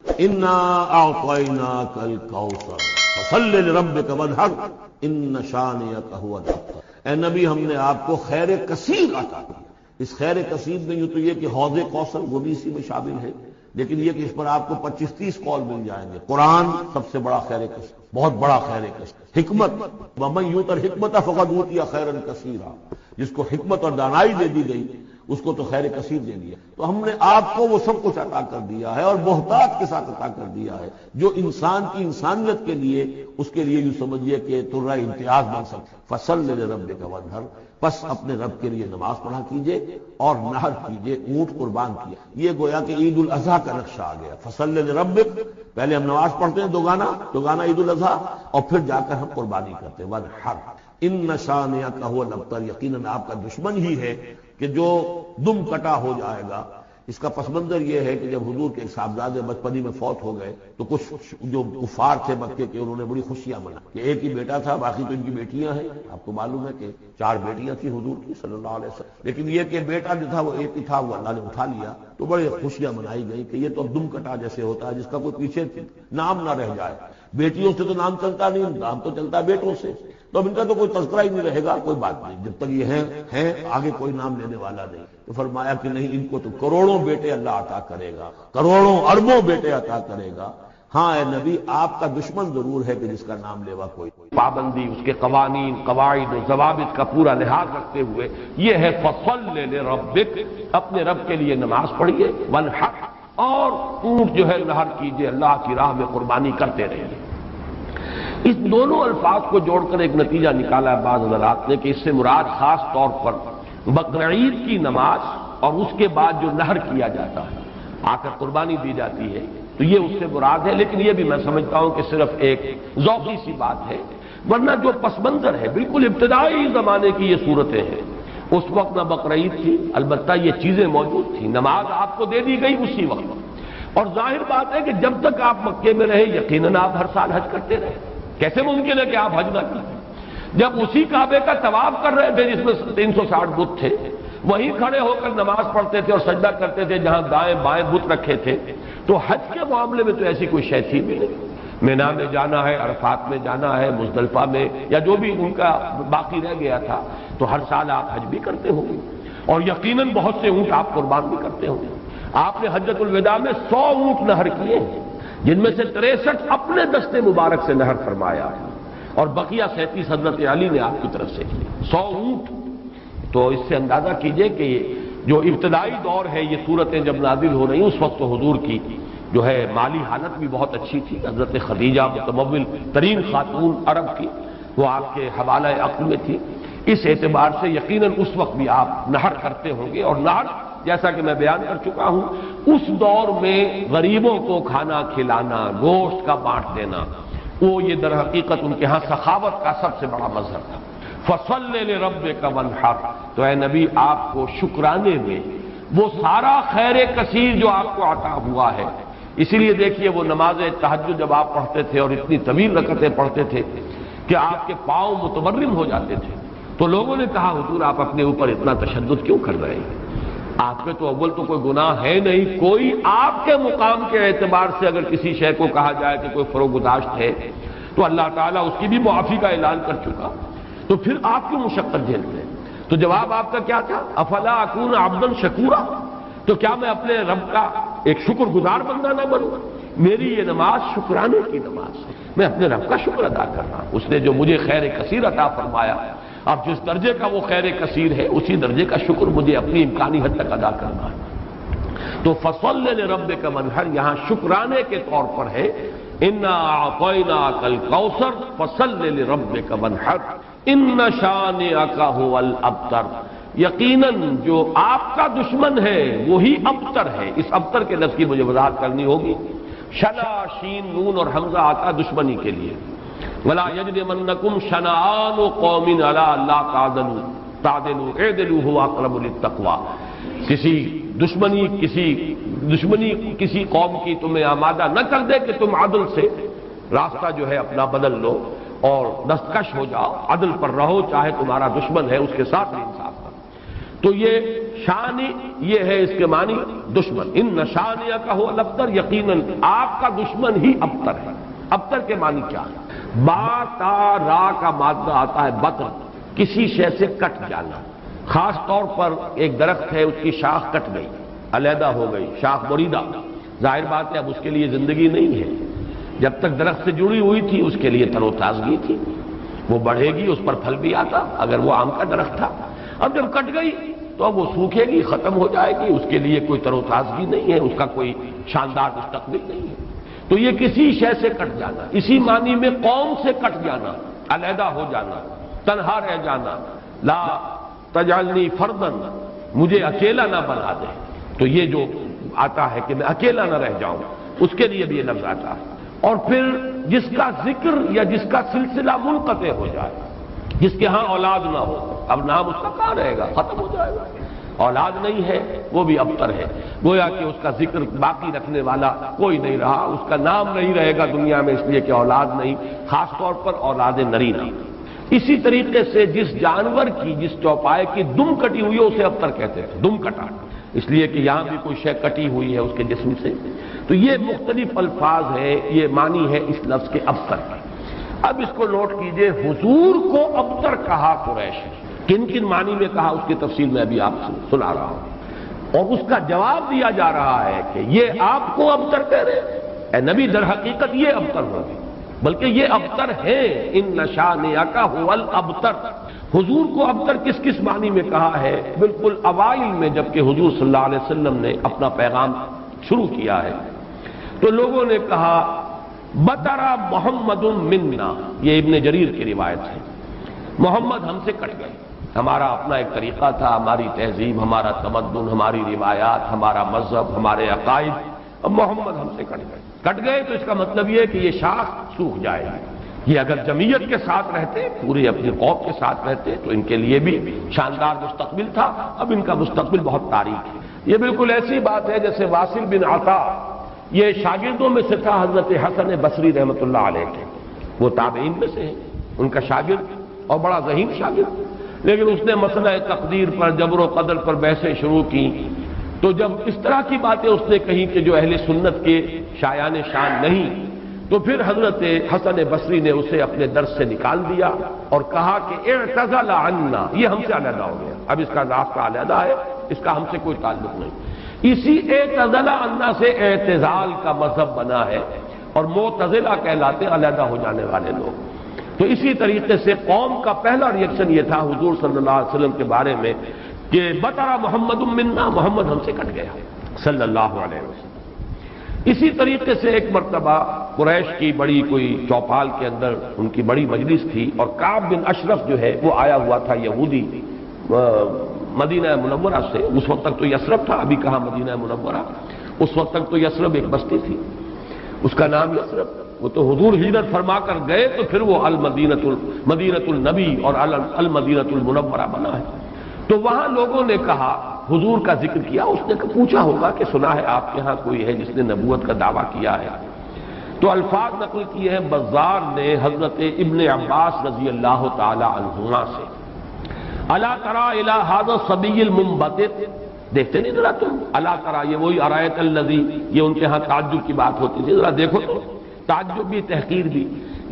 انا اعطیناک الکوثر فصل لربک وانحر ان شانئک هو الابتر۔ اے نبی ہم نے آپ کو خیر کثیر عطا کیا۔ اس خیر کثیر میں یوں تو یہ کہ حوض کوثر وہ بھی اسی میں شامل ہے، لیکن یہ کہ اس پر آپ کو 25-30 قول مل جائیں گے۔ قرآن سب سے بڑا خیر کثیر، بہت بڑا خیر کثیر۔ حکمت، ومن یؤت الحکمت فقد اوتی خیرا کثیرا، جس کو حکمت اور دانائی دے دی گئی اس کو تو خیر کثیر دے دیا۔ تو ہم نے آپ کو وہ سب کچھ عطا کر دیا ہے اور محتاط کے ساتھ عطا کر دیا ہے، جو انسان کی انسانیت کے لیے، اس کے لیے یوں سمجھیے کہ ترہ امتیاز بن سکتا۔ فصل لربک وانحر، بس اپنے رب کے لیے نماز پڑھا کیجئے اور نحر کیجئے، اونٹ قربان کیا۔ یہ گویا کہ عید الاضحیٰ کا نقشہ آ گیا۔ فصل لربک، پہلے ہم نماز پڑھتے ہیں دوگانا عید الاضحیٰ، اور پھر جا کر ہم قربانی کرتے ہیں۔ وانحر ان شانئک هو الابتر، یقیناً آپ کا دشمن ہی ہے کہ جو دم کٹا ہو جائے گا۔ اس کا پس منظر یہ ہے کہ جب حضور کے ایک صاحبزادے بچپنی میں فوت ہو گئے تو کچھ جو کفار تھے مکے کے، انہوں نے بڑی خوشیاں منائی کہ ایک ہی بیٹا تھا، باقی تو ان کی بیٹیاں ہیں۔ آپ کو معلوم ہے کہ 4 بیٹیاں تھیں حضور کی صلی اللہ علیہ وسلم، لیکن یہ کہ بیٹا جو تھا وہ ایک ہی تھا، وہ اللہ نے اٹھا لیا، تو بڑے خوشیاں منائی گئی کہ یہ تو اب دم کٹا جیسے ہوتا ہے جس کا کوئی پیچھے نام نہ رہ جائے۔ بیٹیوں سے تو نام چلتا نہیں، نام تو چلتا ہے بیٹوں سے، تو اب ان کا تو کوئی تذکرہ ہی نہیں رہے گا۔ کوئی بات نہیں، جب تک یہ ہیں آگے کوئی نام لینے والا نہیں۔ تو فرمایا کہ نہیں، ان کو تو کروڑوں بیٹے اللہ عطا کرے گا، کروڑوں اربوں بیٹے عطا کرے گا۔ ہاں اے نبی، آپ کا دشمن ضرور ہے کہ جس کا نام لیوا کوئی پابندی، اس کے قوانین، قواعد و ضوابط کا پورا لحاظ رکھتے ہوئے یہ ہے فصل لربک، اپنے رب کے لیے نماز پڑھیے، وانحر، اور اونٹ جو ہے نحر کیجئے، اللہ کی راہ میں قربانی کرتے رہیے۔ اس دونوں الفاظ کو جوڑ کر ایک نتیجہ نکالا ہے بعض حضرات نے کہ اس سے مراد خاص طور پر بقرعید کی نماز اور اس کے بعد جو نحر کیا جاتا ہے، آ کر قربانی دی جاتی ہے، تو یہ اس سے مراد ہے۔ لیکن یہ بھی میں سمجھتا ہوں کہ صرف ایک ذوقی سی بات ہے، ورنہ جو پس منظر ہے بالکل ابتدائی زمانے کی یہ صورتیں ہیں۔ اس وقت نہ بقرعید تھی، البتہ یہ چیزیں موجود تھیں، نماز آپ کو دے دی گئی اسی وقت، اور ظاہر بات ہے کہ جب تک آپ مکے میں رہے یقیناً آپ ہر سال حج کرتے رہے۔ کیسے ممکن ہے کہ آپ حج نہ کریں؟ جب اسی کعبے کا طواف کر رہے تھے جس میں 360 بت تھے، وہیں کھڑے ہو کر نماز پڑھتے تھے اور سجدہ کرتے تھے جہاں دائیں بائیں بت رکھے تھے، تو حج کے معاملے میں تو ایسی کوئی شے تھی بھی نہیں۔ مینا میں جانا ہے، عرفات میں جانا ہے، مزدلفہ میں، یا جو بھی ان کا باقی رہ گیا تھا، تو ہر سال آپ حج بھی کرتے ہوں گے، اور یقیناً بہت سے اونٹ آپ قربان بھی کرتے ہوں گے۔ آپ نے حجۃ الوداع میں 100 اونٹ نحر کیے ہیں، جن میں سے 63 اپنے دستے مبارک سے نحر فرمایا ہے، اور بقیہ 37 حضرت علی نے آپ کی طرف سے کیے، 100 اونٹ۔ تو اس سے اندازہ کیجئے کہ جو ابتدائی دور ہے، یہ صورتیں جب نازل ہو رہی، اس وقت تو حضور کی جو ہے مالی حالت بھی بہت اچھی تھی۔ حضرت خدیجہ متمول ترین خاتون عرب کی، وہ آپ کے حوالہ عقل میں تھی، اس اعتبار سے یقیناً اس وقت بھی آپ نحر کرتے ہوں گے۔ اور نحر جیسا کہ میں بیان کر چکا ہوں، اس دور میں غریبوں کو کھانا کھلانا، گوشت کا بانٹ دینا، وہ یہ در حقیقت ان کے ہاں سخاوت کا سب سے بڑا مظہر تھا۔ فصل لربک وانحر، تو اے نبی آپ کو شکرانے میں وہ سارا خیر کثیر جو آپ کو عطا ہوا ہے، اسی لیے دیکھیے وہ نماز تہجد جب آپ پڑھتے تھے اور اتنی طویل رکعتیں پڑھتے تھے کہ آپ کے پاؤں متورم ہو جاتے تھے، تو لوگوں نے کہا حضور آپ اپنے اوپر اتنا تشدد کیوں کر رہے ہیں؟ آپ پہ تو اول تو کوئی گناہ ہے نہیں، کوئی آپ کے مقام کے اعتبار سے اگر کسی شے کو کہا جائے کہ کوئی فروگزاشت ہے تو اللہ تعالیٰ اس کی بھی معافی کا اعلان کر چکا، تو پھر آپ کیوں مشقت جھیلتے ہیں؟ تو جواب آپ کا کیا تھا؟ افلا اکون عبدا شکورا، تو کیا میں اپنے رب کا ایک شکر گزار بندہ نہ بنوں؟ میری یہ نماز شکرانے کی نماز ہے، میں اپنے رب کا شکر ادا کر رہا ہوں، اس نے جو مجھے خیر کثیر عطا فرمایا، اب جس درجے کا وہ خیر کثیر ہے اسی درجے کا شکر مجھے اپنی امکانی حد تک ادا کرنا ہے۔ تو فصل لربک وانحر یہاں شکرانے کے طور پر ہے، انا اعطیناک الکوثر فصل لربک وانحر ان شانئک هو الابتر، یقیناً جو آپ کا دشمن ہے وہی ابتر ہے۔ اس ابتر کے لفظ کی مجھے وضاحت کرنی ہوگی۔ شنا، شین، نون اور حمزہ آتا دشمنی کے لیے، وَلَا يَجْرِمَنَّكُمْ شَنَآنُ قَوْمٍ عَلَىٰ أَلَّا تَعْدِلُوا اعْدِلُوا هُوَ أَقْرَبُ لِلتَّقْوَىٰ، کسی دشمنی کسی قوم کی تمہیں آمادہ نہ کر دے کہ تم عدل سے راستہ جو ہے اپنا بدل لو اور دستکش ہو جاؤ، عدل پر رہو، چاہے تمہارا دشمن ہے اس کے ساتھ انصاف کرو۔ تو یہ شان یہ ہے، اس کے معنی دشمن، ان نشانیہ کا ہو الابتر، یقیناً آپ کا دشمن ہی ابتر ہے۔ ابتر کے معنی کیا ہے؟ با تا را کا مادہ آتا ہے بطر، کسی شے سے کٹ جانا۔ خاص طور پر ایک درخت ہے، اس کی شاخ کٹ گئی، علیحدہ ہو گئی، شاخ مریدہ، ظاہر بات ہے اب اس کے لیے زندگی نہیں ہے۔ جب تک درخت سے جڑی ہوئی تھی اس کے لیے تر و تازگی تھی، وہ بڑھے گی، اس پر پھل بھی آتا اگر وہ آم کا درخت تھا۔ اب جب کٹ گئی تو اب وہ سوکھے گی، ختم ہو جائے گی، اس کے لیے کوئی تر و تازگی نہیں ہے، اس کا کوئی شاندار مستقبل نہیں ہے۔ تو یہ کسی شے سے کٹ جانا، اسی معنی میں قوم سے کٹ جانا، علیحدہ ہو جانا، تنہا رہ جانا، لا تجعلنی فردن، مجھے اکیلا نہ بنا دے۔ تو یہ جو آتا ہے کہ میں اکیلا نہ رہ جاؤں، اس کے لیے بھی یہ لفظ آتا ہے۔ اور پھر جس کا ذکر یا جس کا سلسلہ منقطع ہو جائے، جس کے ہاں اولاد نہ ہو، اب نام اس کا کہاں رہے گا، ختم ہو جائے گا، اولاد نہیں ہے، وہ بھی ابتر ہے، گویا کہ اس کا ذکر باقی رکھنے والا کوئی نہیں رہا، اس کا نام نہیں رہے گا دنیا میں، اس لیے کہ اولاد نہیں، خاص طور پر اولاد نرینہ۔ اسی طریقے سے جس جانور کی، جس چوپائے کی دم کٹی ہوئی ہے اسے ابتر کہتے ہیں، دم کٹا، اس لیے کہ یہاں بھی کوئی شے کٹی ہوئی ہے اس کے جسم سے۔ تو یہ مختلف الفاظ ہیں، یہ معنی ہے اس لفظ کے ابتر کا۔ اب اس کو نوٹ کیجئے، حضور کو ابتر کہا قریش، کن کن معنی میں کہا اس کی تفصیل میں ابھی آپ سے سنا رہا ہوں، اور اس کا جواب دیا جا رہا ہے کہ یہ آپ کو ابتر کہہ رہے ہیں، اے نبی در حقیقت یہ ابتر ہوگی، بلکہ یہ ابتر ہے، ان نشانیک هو الابتر۔ حضور کو ابتر کس کس معنی میں کہا ہے؟ بالکل اوائل میں جبکہ حضور صلی اللہ علیہ وسلم نے اپنا پیغام شروع کیا ہے تو لوگوں نے کہا بطرا محمد منا، یہ ابن جریر کی روایت ہے، محمد ہم سے کٹ گئے، ہمارا اپنا ایک طریقہ تھا، ہماری تہذیب، ہمارا تمدن، ہماری روایات، ہمارا مذہب، ہمارے عقائد، اب محمد ہم سے کٹ گئے تو اس کا مطلب یہ ہے کہ یہ شاخ سوکھ جائے گی۔ یہ اگر جمعیت کے ساتھ رہتے، پورے اپنی قوم کے ساتھ رہتے تو ان کے لیے بھی شاندار مستقبل تھا، اب ان کا مستقبل بہت تاریک ہے۔ یہ بالکل ایسی بات ہے جیسے واصل بن عطا، یہ شاگردوں میں سے تھا حضرت حسن بصری رحمۃ اللہ علیہ کے، وہ تابعین میں سے ہیں، ان کا شاگرد اور بڑا ذہین شاگرد، لیکن اس نے مسئلہ تقدیر پر، جبر و قدر پر بحثیں شروع کی، تو جب اس طرح کی باتیں اس نے کہیں کہ جو اہل سنت کے شایان شان نہیں، تو پھر حضرت حسن بصری نے اسے اپنے درس سے نکال دیا اور کہا کہ اعتزل عنا، یہ ہم سے علیحدہ ہو گیا، اب اس کا ذات کا علیحدہ ہے، اس کا ہم سے کوئی تعلق نہیں۔ اسی اعتزل عنا سے اعتزال کا مذہب بنا ہے، اور معتزلہ کہلاتے علیحدہ ہو جانے والے لوگ۔ تو اسی طریقے سے قوم کا پہلا ریئیکشن یہ تھا حضور صلی اللہ علیہ وسلم کے بارے میں کہ بطرا محمد منا، محمد ہم سے کٹ گیا صلی اللہ علیہ وسلم۔ اسی طریقے سے ایک مرتبہ قریش کی بڑی کوئی چوپال کے اندر ان کی بڑی مجلس تھی، اور کعب بن اشرف جو ہے وہ آیا ہوا تھا، یہودی، مدینہ منورہ سے، اس وقت تک تو یثرب تھا، ابھی کہاں مدینہ منورہ، اس وقت تک تو یثرب ایک بستی تھی، اس کا نام یثرب، وہ تو حضور ہجرت فرما کر گئے تو پھر وہ مدینۃ النبی اور المدینۃ المنورہ بنا ہے۔ تو وہاں لوگوں نے کہا، حضور کا ذکر کیا، اس نے پوچھا ہوگا کہ سنا ہے آپ کے ہاں کوئی ہے جس نے نبوت کا دعویٰ کیا ہے، تو الفاظ نقل کیے ہیں بزار نے حضرت ابن عباس رضی اللہ تعالی عنہما سے، الا تری الی ھذا الصبی المنبت، دیکھتے نہیں ذرا تم، الا تری، یہ وہی ارایت الذی، یہ ان کے ہاں تعجب کی بات ہوتی تھی، ذرا دیکھو تو، تعجب بھی تحقیر بھی،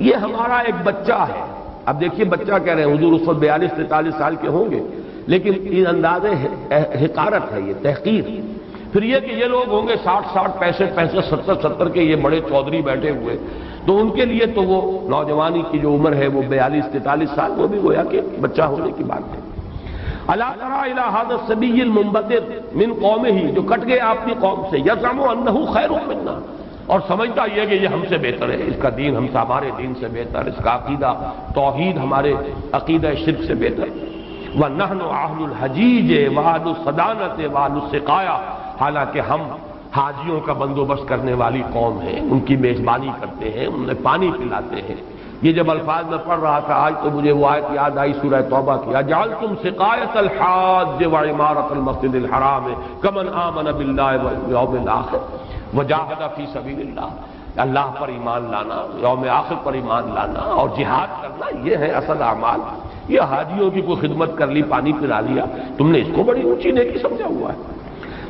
یہ ہمارا ایک بچہ ہے۔ اب دیکھیے بچہ کہہ رہے ہیں، حضور اس وقت 42-43 سال کے ہوں گے، لیکن ان انداز حقارت ہے، یہ تحقیر۔ پھر یہ کہ یہ لوگ ہوں گے 60-60 65 70 کے، یہ بڑے چودھری بیٹھے ہوئے، تو ان کے لیے تو وہ نوجوانی کی جو عمر ہے وہ 42-43 سال، وہ بھی گویا کہ بچہ ہونے کی بات ہے۔ الا تری الی ھذا الصبی المنبت من قومہ، جو کٹ گئے اپنی قوم سے، یزعم انہ خیر منا، اور سمجھتا یہ کہ یہ ہم سے بہتر ہے، اس کا دین ہمارے دین سے بہتر، اس کا عقیدہ توحید ہمارے عقیدہ شرک سے بہتر، وَنَحْنُ أَهْلُ الْحَجِيجِ وَأَهْلُ الصَّدَانَةِ وَأَهْلُ السِّقَايَةِ، حالانکہ ہم حاجیوں کا بندوبست کرنے والی قوم ہیں، ان کی میزبانی کرتے ہیں، انہیں پانی پلاتے ہیں۔ یہ جب الفاظ میں پڑھ رہا تھا آج تو مجھے وہ آیت یاد آئی سورہ توبہ کی، اجعلتم سقایۃ الحاج وعمارۃ المسجد الحرام کمن آمن باللہ والیوم الآخر وجاہد فی سبیل اللہ، اللہ پر ایمان لانا، یوم آخر پر ایمان لانا اور جہاد کرنا، یہ ہے اصل اعمال۔ یہ حاجیوں کی کوئی خدمت کر لی، پانی پلا لیا، تم نے اس کو بڑی اونچی نیکی سمجھا ہوا ہے۔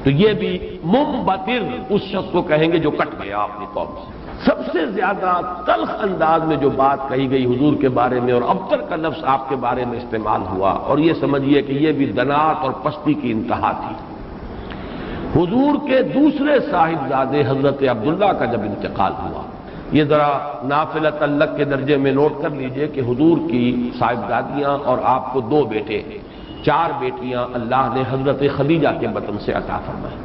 تو یہ بھی منبتر اس شخص کو کہیں گے جو کٹ گیا اپنی قوم سے۔ سب سے زیادہ تلخ انداز میں جو بات کہی گئی حضور کے بارے میں اور ابتر کا لفظ آپ کے بارے میں استعمال ہوا، اور یہ سمجھیے کہ یہ بھی دنات اور پستی کی انتہا تھی۔ حضور کے دوسرے صاحبزادے حضرت عبداللہ کا جب انتقال ہوا، یہ ذرا نافلہ تعلق کے درجے میں نوٹ کر لیجئے کہ حضور کی صاحبزادیاں اور آپ کو 2 بیٹے، 4 بیٹیاں اللہ نے حضرت خدیجہ کے بطن سے عطا فرمائی۔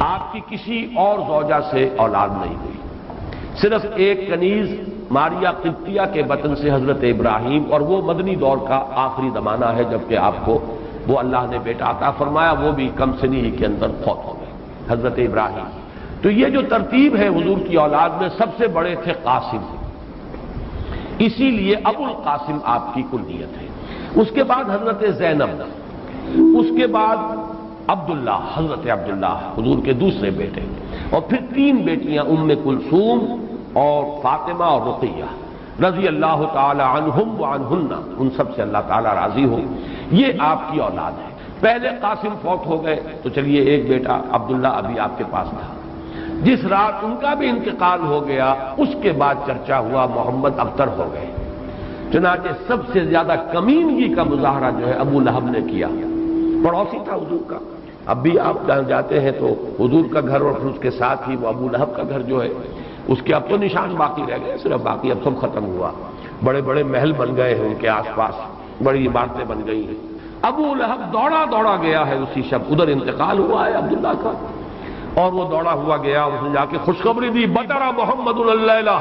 آپ کی کسی اور زوجہ سے اولاد نہیں ہوئی، صرف ایک کنیز ماریہ قبطیہ کے بطن سے حضرت ابراہیم، اور وہ مدنی دور کا آخری زمانہ ہے جبکہ آپ کو وہ اللہ نے بیٹا عطا فرمایا، وہ بھی کم سنی ہی کے اندر فوت ہو گئے حضرت ابراہیم۔ تو یہ جو ترتیب ہے حضور کی اولاد میں، سب سے بڑے تھے قاسم، اسی لیے ابو القاسم آپ کی کنیت ہے۔ اس کے بعد حضرت زینب، اس کے بعد عبداللہ، حضرت عبداللہ حضور کے دوسرے بیٹے، اور پھر 3 بیٹیاں ام کلثوم اور فاطمہ اور رقیہ رضی اللہ تعالی عنہم وعنہن، ان سب سے اللہ تعالی راضی ہو۔ یہ آپ کی اولاد ہے۔ پہلے قاسم فوت ہو گئے تو چلیے ایک بیٹا عبداللہ ابھی آپ کے پاس تھا، جس رات ان کا بھی انتقال ہو گیا اس کے بعد چرچا ہوا محمد ابتر ہو گئے۔ چنانچہ سب سے زیادہ کمینگی کا مظاہرہ جو ہے ابو لہب نے کیا، پڑوسی تھا حضور کا۔ اب بھی آپ جہاں جاتے ہیں تو حضور کا گھر اور پھر اس کے ساتھ ہی وہ ابو لہب کا گھر جو ہے، اس کے اب تو نشان باقی رہ گئے، صرف باقی اب سب ختم ہوا۔ بڑے بڑے محل بن گئے ہیں ان کے آس پاس، بڑی عمارتیں بن گئی ہیں۔ ابو لہب دوڑا دوڑا گیا ہے اسی شب، ادھر انتقال ہوا ہے عبداللہ کا، اور وہ دوڑا ہوا گیا، اس نے جا کے خوشخبری دی، بطر محمد اللیلہ،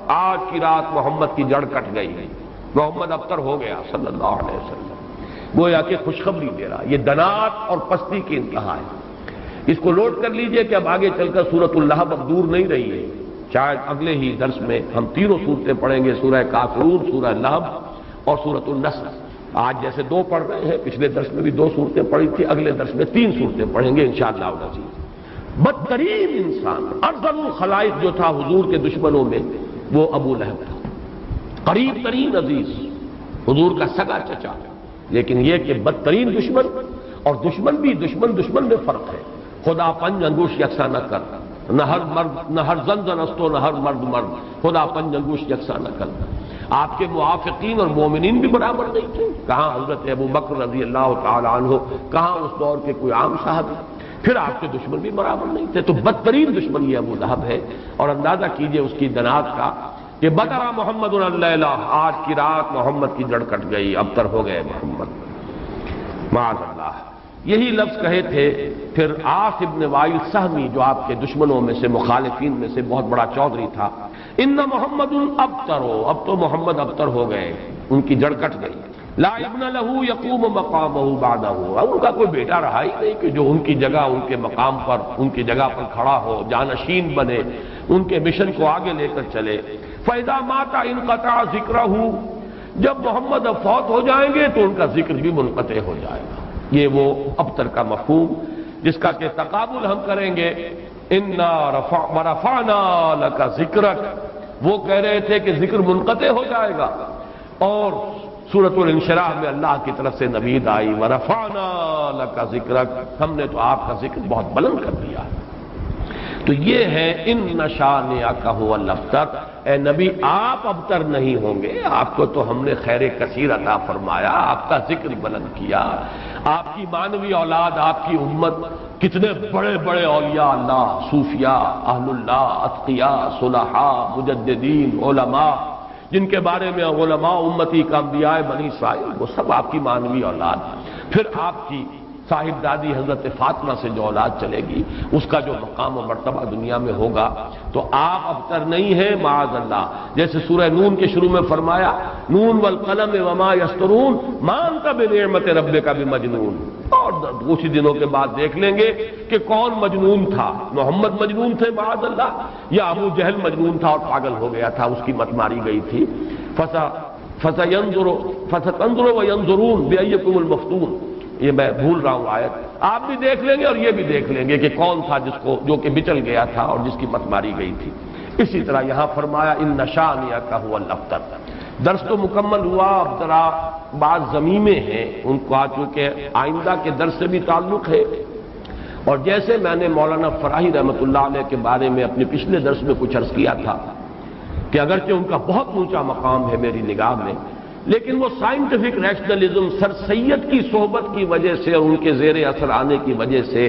آج کی رات محمد کی جڑ کٹ گئی، محمد ابتر ہو گیا صلی اللہ علیہ وسلم۔ گویا کہ خوشخبری دے رہا۔ یہ دنات اور پستی کی انتہا ہے۔ اس کو نوٹ کر لیجئے کہ اب آگے چل کر سورۃ اللہب اب دور نہیں رہی ہے، شاید اگلے ہی درس میں ہم 3 صورتیں پڑھیں گے، سورہ کافرون، سورہ لہب اور سورۃ النصر۔ آج جیسے 2 پڑھ رہے ہیں، پچھلے درس میں بھی 2 صورتیں پڑھی تھی، اگلے درس میں 3 صورتیں پڑھیں گے انشاءاللہ العزیز۔ بدترین انسان، ارذل الخلائق جو تھا حضور کے دشمنوں میں، وہ ابو لہب تھا، قریب ترین عزیز، حضور کا سگا چچا، لیکن یہ کہ بدترین دشمن، اور دشمن بھی دشمن میں فرق ہے۔ خدا پنج انگوش یکساں نہ کر، نہ ہر زن استو نہ ہر مرد مرد، خدا پنج انگوش یکساں نہ کر۔ آپ کے موافقین اور مومنین بھی برابر نہیں تھے، کہاں حضرت ابو بکر رضی اللہ تعالی عنہ، کہاں اس دور کے کوئی عام صحابی، پھر آپ کے دشمن بھی برابر نہیں تھے۔ تو بدترین دشمن یہ ابو لہب ہے، اور اندازہ کیجئے اس کی دنات کا کہ بطر محمد اللیلہ، آج کی رات محمد کی جڑ کٹ گئی، ابتر ہو گئے محمد، معاذ اللہ۔ یہی لفظ کہے تھے پھر عاص ابن وائل سہمی، جو آپ کے دشمنوں میں سے، مخالفین میں سے بہت بڑا چودھری تھا، ان محمد ابتر، اب تو محمد ابتر ہو گئے، ان کی جڑ کٹ گئی۔ لا ابن لہ یقوم مقامہ بعدہ، ان کا کوئی بیٹا رہا ہی نہیں کہ جو ان کی جگہ، ان کے مقام پر، ان کی جگہ پر کھڑا ہو، جانشین بنے، ان کے مشن کو آگے لے کر چلے۔ فَإِذَا مَاتَ انقطع ذِكْرَهُ، جب محمد اب فوت ہو جائیں گے تو ان کا ذکر بھی منقطع ہو جائے گا۔ یہ وہ ابتر کا مفہوم جس کا کہ تقابل ہم کریں گے، اِنَّا وَرَفَعْنَا لَكَ ذِكْرَكَ، وہ کہہ رہے تھے کہ ذکر منقطع ہو جائے گا، اور سورۃ الانشراح میں اللہ کی طرف سے نوید آئی، وَرَفَعْنَا لَكَ ذِكْرَكَ، ہم نے تو آپ کا ذکر بہت بلند کر دیا۔ تو یہ ہے ان شانئک ھو الابتر، اے نبی آپ ابتر نہیں ہوں گے، آپ کو تو ہم نے خیر کثیر عطا فرمایا، آپ کا ذکر بلند کیا، آپ کی مانوی اولاد، آپ کی امت، کتنے بڑے بڑے اولیاء اللہ، صوفیاء، اہل اللہ، اتقیاء، صلحاء، مجددین، علماء، جن کے بارے میں علماء امتی کا انبیاء بنی اسرائیل، وہ سب آپ کی مانوی اولاد۔ پھر آپ کی صاحبزادی حضرت فاطمہ سے جو اولاد چلے گی، اس کا جو مقام و مرتبہ دنیا میں ہوگا، تو آپ ابتر نہیں ہیں معاذ اللہ۔ جیسے سورہ نون کے شروع میں فرمایا، نون والقلم وما یسطرون ما انت بنعمت ربک بمجنون، اور کچھ دنوں کے بعد دیکھ لیں گے کہ کون مجنون تھا، محمد مجنون تھے معاذ اللہ، یا ابو جہل مجنون تھا اور پاگل ہو گیا تھا، اس کی مت ماری گئی تھی۔ فَسَتَنظُرُ وَيَنظُرُونَ بِأَيِّكُمُ الْمَفْتُونُ، یہ میں بھول رہا ہوں آیت، آپ بھی دیکھ لیں گے اور یہ بھی دیکھ لیں گے کہ کون تھا جو کہ بچل گیا تھا اور جس کی مت ماری گئی تھی۔ اسی طرح یہاں فرمایا ان شانئک ھو الابتر۔ درس تو مکمل ہوا، اب ذرا بعض ضمیمیں ہیں، ان کو چونکہ آئندہ کے درس سے بھی تعلق ہے، اور جیسے میں نے مولانا فراہی رحمۃ اللہ علیہ کے بارے میں اپنے پچھلے درس میں کچھ عرض کیا تھا کہ اگرچہ ان کا بہت اونچا مقام ہے میری نگاہ میں، لیکن وہ سائنٹیفک ریشنلزم سر سید کی صحبت کی وجہ سے اور ان کے زیر اثر آنے کی وجہ سے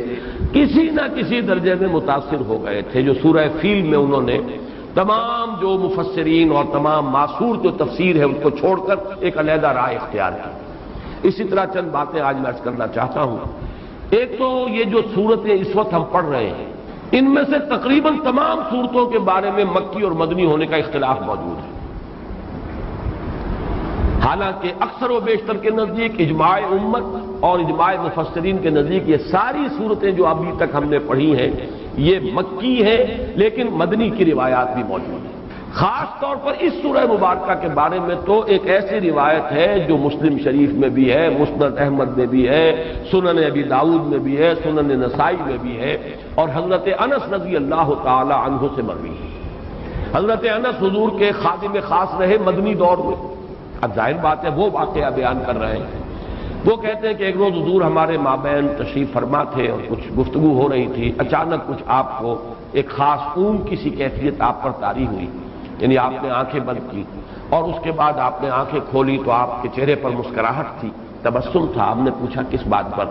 کسی نہ کسی درجے میں متاثر ہو گئے تھے، جو سورہ فیل میں انہوں نے تمام جو مفسرین اور تمام معصور جو تفسیر ہے ان کو چھوڑ کر ایک علیحدہ رائے اختیار کی۔ اسی طرح چند باتیں آج میں عرض کرنا چاہتا ہوں۔ ایک تو یہ جو صورتیں اس وقت ہم پڑھ رہے ہیں، ان میں سے تقریباً تمام صورتوں کے بارے میں مکی اور مدنی ہونے کا اختلاف موجود ہے، حالانکہ اکثر و بیشتر کے نزدیک اجماع امت اور اجماع مفسرین کے نزدیک یہ ساری صورتیں جو ابھی تک ہم نے پڑھی ہیں یہ مکی ہیں، لیکن مدنی کی روایات بھی موجود ہیں۔ خاص طور پر اس سورہ مبارکہ کے بارے میں تو ایک ایسی روایت ہے جو مسلم شریف میں بھی ہے، مسند احمد میں بھی ہے، سنن ابی داؤد میں بھی ہے، سنن نسائی میں بھی ہے، اور حضرت انس رضی اللہ تعالی عنہ سے مروی ہے۔ حضرت انس حضور کے خادم خاص رہے مدنی دور میں۔ اب ظاہر بات ہے وہ واقعہ بیان کر رہے ہیں۔ وہ کہتے ہیں کہ ایک روز حضور ہمارے مابین تشریف فرما تھے اور کچھ گفتگو ہو رہی تھی، اچانک کچھ آپ کو ایک خاص اونگ کی سی کیفیت آپ پر طاری ہوئی، یعنی آپ نے آنکھیں بند کی اور اس کے بعد آپ نے آنکھیں کھولی تو آپ کے چہرے پر مسکراہٹ تھی، تبسم تھا۔ آپ نے پوچھا کس بات پر؟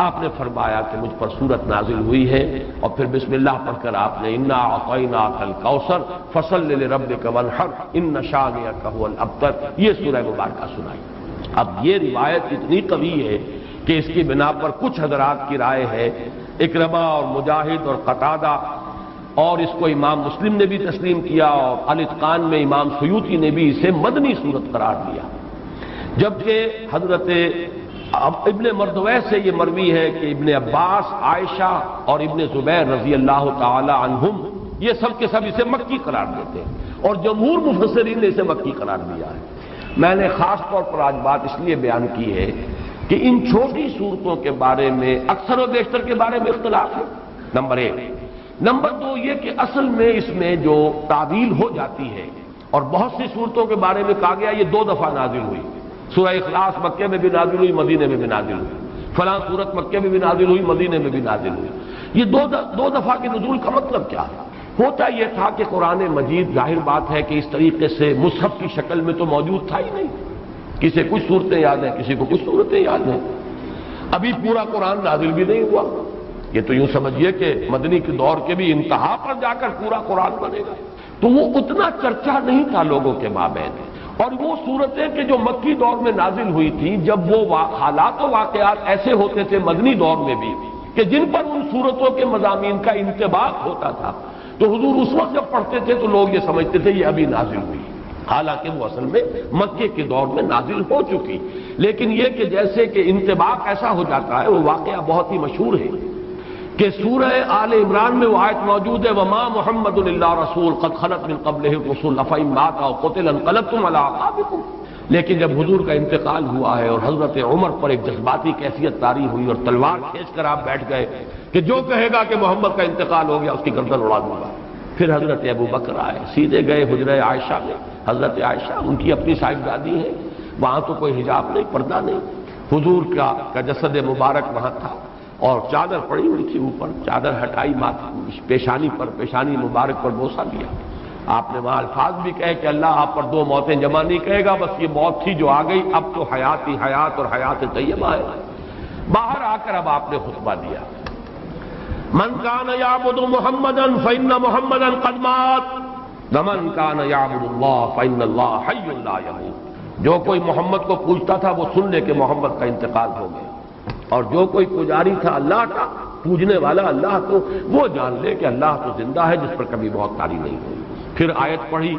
آپ نے فرمایا کہ مجھ پر سورت نازل ہوئی ہے، اور پھر بسم اللہ پڑھ کر آپ نے انا اعطیناک الکوثر فصل لربک وانحر ان شانئک هو الابتر یہ سورہ مبارکہ سنائی۔ اب یہ روایت اتنی قوی ہے کہ اس کی بنا پر کچھ حضرات کی رائے ہے، اکرمہ اور مجاہد اور قتادہ، اور اس کو امام مسلم نے بھی تسلیم کیا، اور الاتقان میں امام سیوطی نے بھی اسے مدنی صورت قرار دیا، جبکہ حضرت ابن مردویہ سے یہ مروی ہے کہ ابن عباس، عائشہ اور ابن زبیر رضی اللہ تعالی عنہم یہ سب کے سب اسے مکی قرار دیتے ہیں، اور جمہور مفسرین نے اسے مکی قرار دیا ہے۔ میں نے خاص طور پر آج بات اس لیے بیان کی ہے کہ ان چھوٹی صورتوں کے بارے میں اکثر و بیشتر کے بارے میں اختلاف ہے، نمبر ایک۔ نمبر دو یہ کہ اصل میں اس میں جو تعویل ہو جاتی ہے، اور بہت سی صورتوں کے بارے میں کہا گیا یہ 2 دفعہ نازل ہوئی، سورہ اخلاص مکے میں بھی نازل ہوئی، مدینے میں بھی نازل ہوئی، فلاں سورت مکے میں بھی نازل ہوئی، مدینے میں بھی نازل ہوئی۔ یہ دو دفعہ کے نزول کا مطلب کیا ہے؟ ہوتا یہ تھا کہ قرآن مجید ظاہر بات ہے کہ اس طریقے سے مصحف کی شکل میں تو موجود تھا ہی نہیں، کسی کچھ صورتیں یاد ہیں، کسی کو کچھ صورتیں یاد ہیں، ابھی پورا قرآن نازل بھی نہیں ہوا۔ یہ تو یوں سمجھیے کہ مدنی کے دور کے بھی انتہا پر جا کر پورا قرآن بنے گا، تو وہ اتنا چرچا نہیں تھا لوگوں کے مابین۔ اور وہ صورتیں کہ جو مکی دور میں نازل ہوئی تھیں، جب وہ حالات و واقعات ایسے ہوتے تھے مدنی دور میں بھی کہ جن پر ان صورتوں کے مضامین کا انطباق ہوتا تھا، تو حضور اس وقت جب پڑھتے تھے تو لوگ یہ سمجھتے تھے یہ ابھی نازل ہوئی، حالانکہ وہ اصل میں مکے کے دور میں نازل ہو چکی۔ لیکن یہ کہ جیسے کہ انطباق ایسا ہو جاتا ہے، وہ واقعہ بہت ہی مشہور ہے کہ سورہ آل عمران میں وہ آیت موجود ہے وما محمد الا رسول قد خلت من قبلہ الرسل افإن مات أو قتل انقلبتم على أعقابكم۔ لیکن جب حضور کا انتقال ہوا ہے اور حضرت عمر پر ایک جذباتی کیفیت طاری ہوئی اور تلوار کھینچ کر آپ بیٹھ گئے کہ جو کہے گا کہ محمد کا انتقال ہو گیا اس کی گردن اڑا دوں گا، پھر حضرت ابو بکر آئے، سیدھے گئے حجرہ عائشہ میں۔ حضرت عائشہ ان کی اپنی صاحبزادی ہیں، وہاں تو کوئی حجاب نہیں، پردہ نہیں، حضور کا جسد مبارک وہاں تھا اور چادر پڑی ہوئی تھی اوپر، چادر ہٹائی پیشانی پر، پیشانی مبارک پر بوسہ دیا۔ آپ نے وہاں الفاظ بھی کہے کہ اللہ آپ پر 2 موتیں جمع نہیں کہے گا، بس یہ موت تھی جو آ گئی، اب تو حیات ہی حیات اور حیات طیبہ ہے۔ باہر آ کر اب آپ نے خطبہ دیا، من کان یعبد محمدا فإن محمدا قد مات ومن کان یعبد اللہ فإن اللہ حی لا یموت۔ جو کوئی محمد کو پوجتا تھا وہ سن لے کہ محمد کا انتقال ہو گیا، اور جو کوئی پجاری تھا اللہ کا، پوجنے والا اللہ کو، وہ جان لے کہ اللہ تو زندہ ہے جس پر کبھی موت طاری نہیں ہوئی۔ پھر آیت پڑھی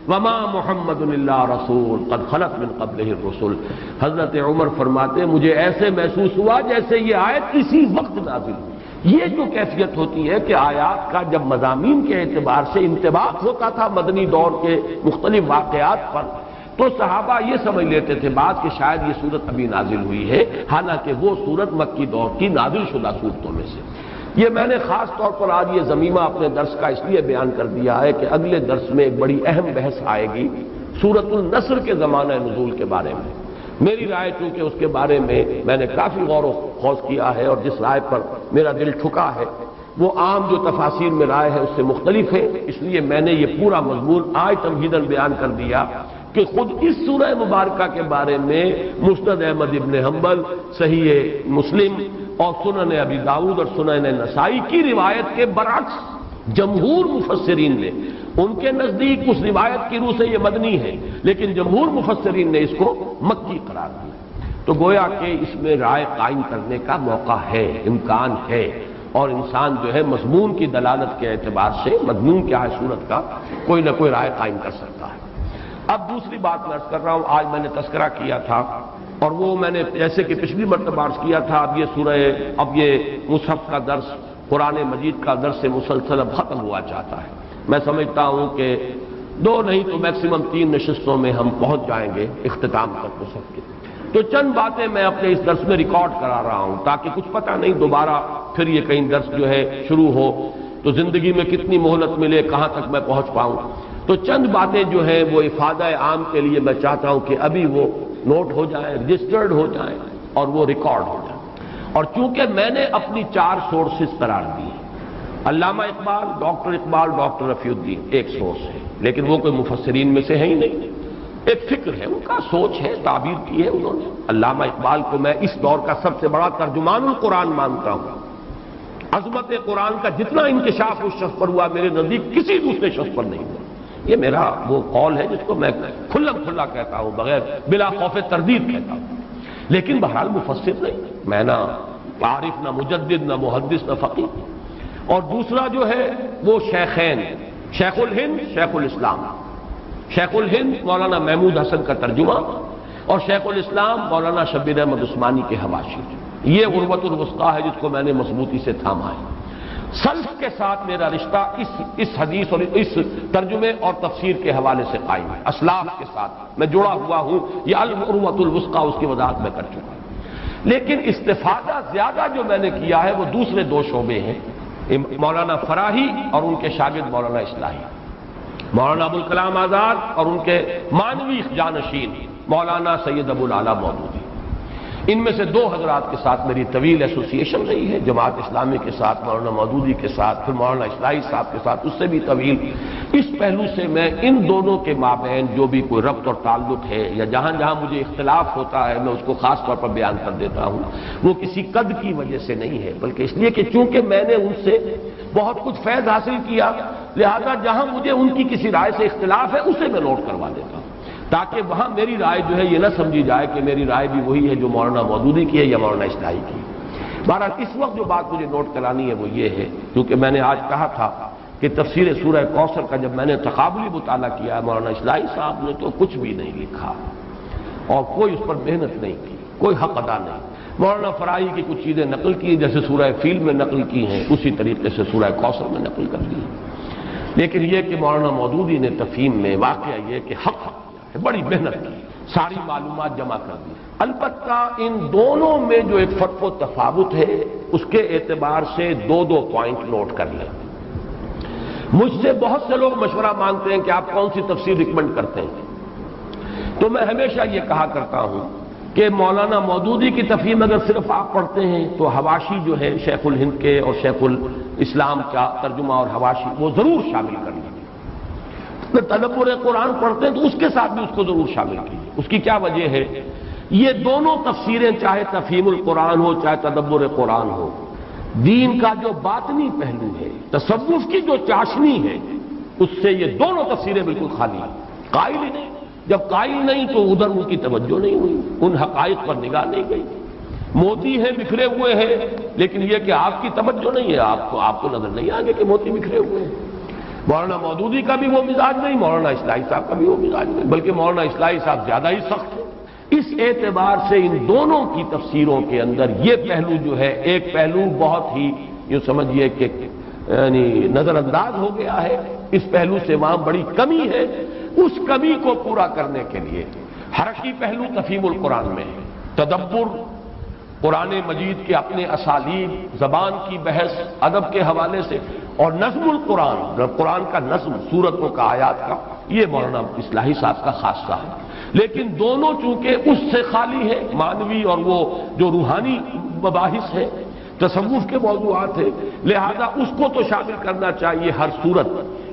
وما محمد الا رسول قد خلت من قبلہ الرسل۔ حضرت عمر فرماتے مجھے ایسے محسوس ہوا جیسے یہ آیت اسی وقت نازل ہوئی۔ یہ جو کیفیت ہوتی ہے کہ آیات کا جب مضامین کے اعتبار سے انطباق ہوتا تھا مدنی دور کے مختلف واقعات پر، تو صحابہ یہ سمجھ لیتے تھے بات کہ شاید یہ صورت ابھی نازل ہوئی ہے، حالانکہ وہ صورت مکی دور کی نازل شدہ صورتوں میں سے۔ یہ میں نے خاص طور پر آج یہ ضمیمہ اپنے درس کا اس لیے بیان کر دیا ہے کہ اگلے درس میں ایک بڑی اہم بحث آئے گی سورۃ النصر کے زمانہ نزول کے بارے میں۔ میری رائے چونکہ اس کے بارے میں نے کافی غور و خوض کیا ہے اور جس رائے پر میرا دل ٹھکا ہے وہ عام جو تفاسیر میں رائے ہے اس سے مختلف ہے، اس لیے میں نے یہ پورا مضمون آج تمہیداً بیان کر دیا کہ خود اس سورہ مبارکہ کے بارے میں مسند احمد ابن حنبل، صحیح مسلم اور سنن ابی داؤد اور سنن نسائی کی روایت کے برعکس جمہور مفسرین نے، ان کے نزدیک اس روایت کی روح سے یہ مدنی ہے لیکن جمہور مفسرین نے اس کو مکی قرار دیا، تو گویا کہ اس میں رائے قائم کرنے کا موقع ہے، امکان ہے، اور انسان جو ہے مضمون کی دلالت کے اعتبار سے مضمون کیا ہے صورت کا کوئی نہ کوئی رائے قائم کر سکتا ہے۔ اب دوسری بات میں عرض کر رہا ہوں، آج میں نے تذکرہ کیا تھا اور وہ میں نے جیسے کہ پچھلی مرتبہ عرض کیا تھا، اب یہ مصحف کا درس، قرآن مجید کا درس مسلسل اب ختم ہوا چاہتا ہے۔ میں سمجھتا ہوں کہ 2 نہیں تو میکسیمم 3 نشستوں میں ہم پہنچ جائیں گے اختتام تک مصحف کے۔ تو چند باتیں میں اپنے اس درس میں ریکارڈ کرا رہا ہوں تاکہ کچھ پتہ نہیں دوبارہ پھر یہ کہیں درس جو ہے شروع ہو تو زندگی میں کتنی مہلت ملے، کہاں تک میں پہنچ پاؤں۔ تو چند باتیں جو ہیں وہ افادہ عام کے لیے میں چاہتا ہوں کہ ابھی وہ نوٹ ہو جائیں، رجسٹرڈ ہو جائیں اور وہ ریکارڈ ہو جائیں۔ اور چونکہ میں نے اپنی 4 سورسز قرار دی، علامہ اقبال، ڈاکٹر رفیع الدین ایک سورس ہے لیکن وہ کوئی مفسرین میں سے ہے ہی نہیں، ایک فکر ہے، ان کا سوچ ہے، تعبیر کی ہے انہوں نے۔ علامہ اقبال کو میں اس دور کا سب سے بڑا ترجمان القرآن مانتا ہوں، عظمت قرآن کا جتنا انکشاف اس شخص پر ہوا میرے نزدیک کسی دوسرے شخص پر نہیں ہوا، یہ میرا وہ قول ہے جس کو میں کھلم کھلا کہتا ہوں، بغیر بلا خوف تردید کہتا ہوں، لیکن بہرحال مفسر نہیں، میں نہ عارف، نہ مجدد، نہ محدث، نہ فقیہ۔ اور دوسرا جو ہے وہ شیخین، شیخ الہند، شیخ الاسلام، شیخ الہند مولانا محمود حسن کا ترجمہ اور شیخ الاسلام مولانا شبیر احمد عثمانی کے حواشی، یہ عروۃ الوثقیٰ ہے جس کو میں نے مضبوطی سے تھاما ہے۔ سلف کے ساتھ میرا رشتہ اس حدیث اور اس ترجمے اور تفسیر کے حوالے سے قائم ہے، اسلاف کے ساتھ میں جڑا ہوا ہوں، یہ عروۃ الوثقیٰ اس کی وضاحت میں کر چکا ہوں۔ لیکن استفادہ زیادہ جو میں نے کیا ہے وہ دوسرے 2 شعبے ہیں، مولانا فراہی اور ان کے شاگرد مولانا اصلاحی، مولانا ابوالکلام آزاد اور ان کے مانوی جانشین مولانا سید ابوالعلا مودودی۔ ان میں سے 2 حضرات کے ساتھ میری طویل ایسوسیشن رہی ہے، جماعت اسلامی کے ساتھ، مولانا مودودی کے ساتھ، پھر مولانا اصلاحی صاحب کے ساتھ اس سے بھی طویل۔ اس پہلو سے میں ان دونوں کے مابین جو بھی کوئی ربط اور تعلق ہے یا جہاں جہاں مجھے اختلاف ہوتا ہے میں اس کو خاص طور پر بیان کر دیتا ہوں، وہ کسی قد کی وجہ سے نہیں ہے بلکہ اس لیے کہ چونکہ میں نے ان سے بہت کچھ فیض حاصل کیا، لہذا جہاں مجھے ان کی کسی رائے سے اختلاف ہے اسے میں نوٹ کروا دیتا ہوں تاکہ وہاں میری رائے جو ہے یہ نہ سمجھی جائے کہ میری رائے بھی وہی ہے جو مولانا مودودی کی ہے یا مولانا اصلاحی کی ہے۔ بہرحال اس وقت جو بات مجھے نوٹ کرانی ہے وہ یہ ہے، کیونکہ میں نے آج کہا تھا کہ تفسیر سورہ کوثر کا جب میں نے تقابلی مطالعہ کیا، مولانا اصلاحی صاحب نے تو کچھ بھی نہیں لکھا اور کوئی اس پر محنت نہیں کی، کوئی حق ادا نہیں۔ مولانا فراہی کی کچھ چیزیں نقل کی جیسے سورہ فیل میں نقل کی ہیں، اسی طریقے سے سورہ کوثر میں نقل کر دی، لیکن یہ کہ مولانا مودودی نے تفہیم میں واقعہ یہ کہ حق بڑی محنت کی، ساری معلومات جمع کر دی۔ البتہ ان دونوں میں جو ایک فرق و تفاوت ہے اس کے اعتبار سے 2 پوائنٹ نوٹ کر لیں۔ مجھ سے بہت سے لوگ مشورہ مانگتے ہیں کہ آپ کون سی تفسیر ریکمنڈ کرتے ہیں، تو میں ہمیشہ یہ کہا کرتا ہوں کہ مولانا مودودی کی تفہیم اگر صرف آپ پڑھتے ہیں تو حواشی جو ہے شیخ الہند کے اور شیخ الاسلام کا ترجمہ اور حواشی وہ ضرور شامل کر لیجیے۔ تدبر قرآن پڑھتے ہیں تو اس کے ساتھ بھی اس کو ضرور شامل کیجیے۔ اس کی کیا وجہ ہے؟ یہ دونوں تفسیریں چاہے تفہیم القرآن ہو چاہے تدبر قرآن ہو، دین کا جو باطنی پہلو ہے، تصوف کی جو چاشنی ہے، اس سے یہ دونوں تفسیریں بالکل خالی ہیں، قائل ہی نہیں۔ جب قائل نہیں تو ادھر ان کی توجہ نہیں ہوئی، ان حقائق پر نگاہ نہیں گئی۔ موتی ہیں بکھرے ہوئے ہیں لیکن یہ کہ آپ کی توجہ نہیں ہے، آپ کو نظر نہیں آگے کہ موتی بکھرے ہوئے ہیں۔ مولانا مودودی کا بھی وہ مزاج نہیں، مولانا اصلاحی صاحب کا بھی وہ مزاج نہیں، بلکہ مولانا اصلاحی صاحب زیادہ ہی سخت ہے۔ اس اعتبار سے ان دونوں کی تفسیروں کے اندر یہ پہلو جو ہے، ایک پہلو بہت ہی یوں سمجھیے کہ یعنی نظر انداز ہو گیا ہے، اس پہلو سے وہاں بڑی کمی ہے۔ اس کمی کو پورا کرنے کے لیے حرکی پہلو تفہیم القرآن میں ہے، تدبر قرآن مجید کے اپنے اسالیب، زبان کی بحث، ادب کے حوالے سے اور نظم القرآن، قرآن کا نظم، سورتوں کا، آیات کا، یہ مولانا اصلاحی صاحب کا خاصہ ہے۔ لیکن دونوں چونکہ اس سے خالی ہے، معنوی اور وہ جو روحانی مباحث ہے، تصوف کے موضوعات ہیں، لہذا اس کو تو شامل کرنا چاہیے ہر صورت،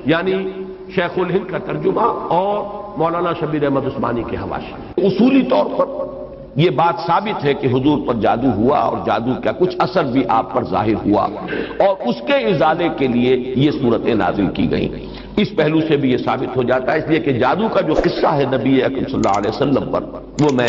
یعنی شیخ الہند کا ترجمہ اور مولانا شبیر احمد عثمانی کے حواشی۔ اصولی طور پر یہ بات ثابت ہے کہ حضور پر جادو ہوا، اور جادو کا کچھ اثر بھی آپ پر ظاہر ہوا، اور اس کے ازالے کے لیے یہ صورتیں نازل کی گئیں۔ اس پہلو سے بھی یہ ثابت ہو جاتا ہے، اس لیے کہ جادو کا جو قصہ ہے نبی اکرم صلی اللہ علیہ وسلم پر، وہ میں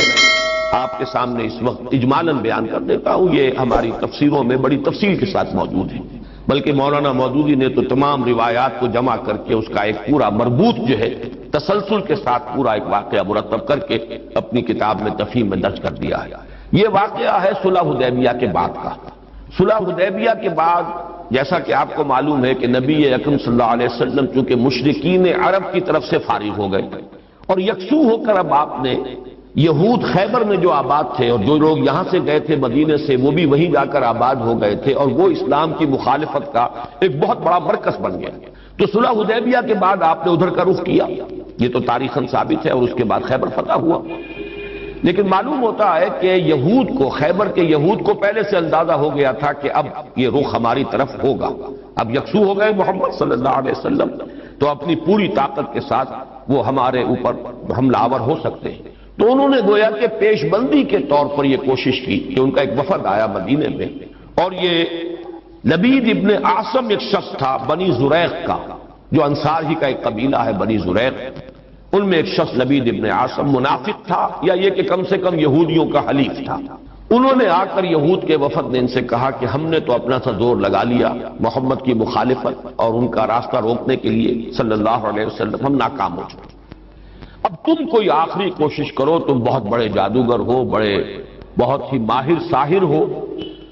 آپ کے سامنے اس وقت اجمالاً بیان کر دیتا ہوں۔ یہ ہماری تفسیروں میں بڑی تفصیل کے ساتھ موجود ہے، بلکہ مولانا مودودی نے تو تمام روایات کو جمع کر کے اس کا ایک پورا مربوط جو ہے تسلسل کے ساتھ پورا ایک واقعہ مرتب کر کے اپنی کتاب میں تفہیم میں درج کر دیا ہے۔ یہ واقعہ ہے صلح حدیبیہ کے بعد کا۔ صلح حدیبیہ کے بعد جیسا کہ آپ کو معلوم ہے کہ نبی اکرم صلی اللہ علیہ وسلم چونکہ مشرکین عرب کی طرف سے فارغ ہو گئے، اور یکسو ہو کر اب آپ نے یہود خیبر میں جو آباد تھے، اور جو لوگ یہاں سے گئے تھے مدینے سے، وہ بھی وہیں جا کر آباد ہو گئے تھے، اور وہ اسلام کی مخالفت کا ایک بہت بڑا مرکز بن گیا۔ تو صلح حدیبیہ کے بعد آپ نے ادھر کا رخ کیا، یہ تو تاریخاً ثابت ہے، اور اس کے بعد خیبر فتح ہوا۔ لیکن معلوم ہوتا ہے کہ یہود کو، خیبر کے یہود کو پہلے سے اندازہ ہو گیا تھا کہ اب یہ رخ ہماری طرف ہوگا، اب یکسو ہو گئے محمد صلی اللہ علیہ وسلم، تو اپنی پوری طاقت کے ساتھ وہ ہمارے اوپر حملہ آور ہو سکتے ہیں۔ تو انہوں نے گویا کہ پیش بندی کے طور پر یہ کوشش کی کہ ان کا ایک وفد آیا مدینے میں، اور یہ لبید ابن عاصم ایک شخص تھا بنی زریق کا، جو انصار ہی کا ایک قبیلہ ہے بنی زریق، ان میں ایک شخص لبید ابن عاصم منافق تھا، یا یہ کہ کم سے کم یہودیوں کا حلیف تھا۔ انہوں نے آ کر یہود کے وفد نے ان سے کہا کہ ہم نے تو اپنا سا زور لگا لیا محمد کی مخالفت اور ان کا راستہ روکنے کے لیے صلی اللہ علیہ وسلم، ہم ناکام ہو چکے، اب تم کوئی آخری کوشش کرو، تم بہت بڑے جادوگر ہو، بہت ہی ماہر ساحر ہو،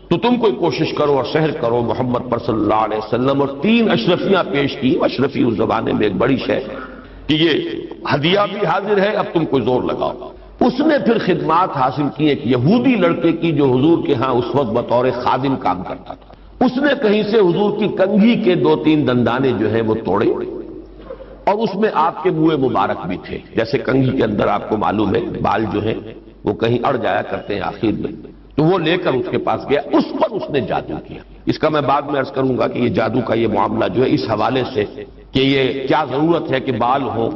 تو تم کوئی کوشش کرو اور سحر کرو محمد پر صلی اللہ علیہ وسلم۔ اور 3 اشرفیاں پیش کی۔ اشرفی اس زمانے میں ایک بڑی شے کہ یہ ہدیہ بھی حاضر ہے، اب تم کوئی زور لگاؤ۔ اس نے پھر خدمات حاصل کی ایک یہودی لڑکے کی، جو حضور کے ہاں اس وقت بطور خادم کام کرتا تھا۔ اس نے کہیں سے حضور کی کنگھی کے 2-3 دندانے جو ہیں وہ توڑے، اور اس میں آپ کے منہ مبارک بھی تھے۔ جیسے کنگھی کے اندر آپ کو معلوم ہے بال جو ہیں وہ کہیں اڑ جایا کرتے ہیں آخر میں، تو وہ لے کر اس کے پاس گیا، اس پر اس نے جادو کیا۔ اس کا میں بعد میں عرض کروں گا کہ یہ جادو کا یہ معاملہ جو ہے اس حوالے سے کہ یہ کیا ضرورت ہے کہ بال ہوں